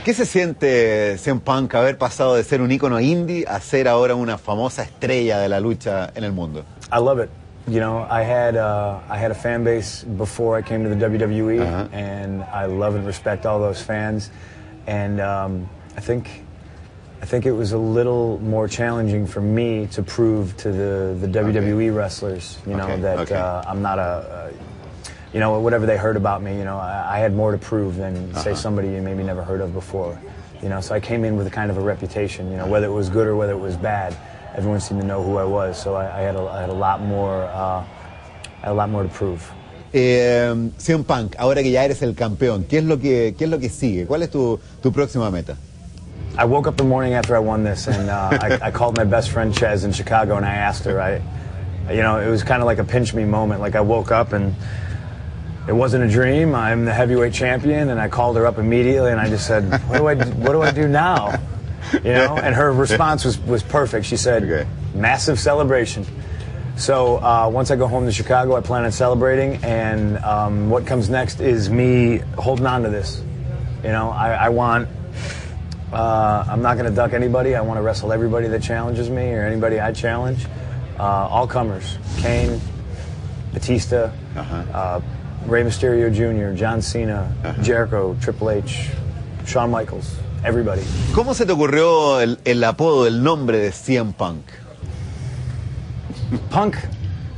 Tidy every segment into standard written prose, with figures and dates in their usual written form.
¿Qué se siente, CM Punk, haber pasado de ser un ícono indie a ser ahora una famosa estrella de la lucha en el mundo? I love it. You know, I had a fan base before I came to the WWE, and I love and respect all those fans. And I think it was a little more challenging for me to prove to the WWE wrestlers, you know, that I'm not you know, whatever they heard about me, you know, I had more to prove than, say, somebody you maybe never heard of before. You know, so I came in with a kind of a reputation, you know, whether it was good or whether it was bad. Everyone seemed to know who I was, so I had a lot more to prove. CM Punk, ahora que ya eres el campeón, ¿qué es lo que sigue? ¿Cuál es tu próxima meta? I woke up the morning after I won this, and I called my best friend Chez in Chicago, and I asked her. You know, it was kind of like a pinch me moment. Like I woke up and it wasn't a dream. I'm the heavyweight champion, and I called her up immediately, and I just said, "What do I do now?" You know, and her response was perfect. She said, "Massive celebration." So once I go home to Chicago, I plan on celebrating, and what comes next is me holding on to this. You know, I want. I'm not going to duck anybody. I want to wrestle everybody that challenges me or anybody I challenge. All comers: Kane, Batista. Rey Mysterio Jr., John Cena, Jericho, Triple H, Shawn Michaels, everybody. ¿Cómo se te ocurrió el apodo, el nombre de CM Punk?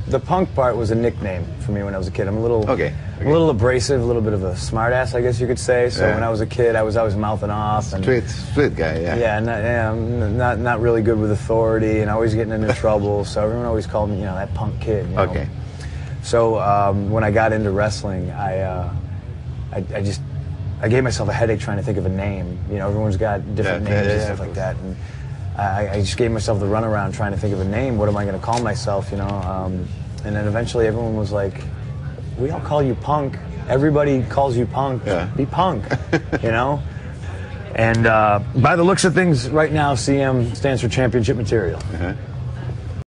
The punk part was a nickname for me when I was a kid. I'm a little abrasive, a little bit of a smartass, I guess you could say. So when I was a kid, I was always mouthing off. And, street guy, yeah. Yeah, I'm not really good with authority and always getting into trouble. So everyone always called me, you know, that punk kid. You know? Okay. So when I got into wrestling, I gave myself a headache trying to think of a name. You know, everyone's got different names and stuff like that, and I just gave myself the runaround trying to think of a name. What am I going to call myself? You know, and then eventually everyone was like, "We all call you Punk. Everybody calls you Punk. Be Punk." You know. And by the looks of things, right now, CM stands for Championship Material.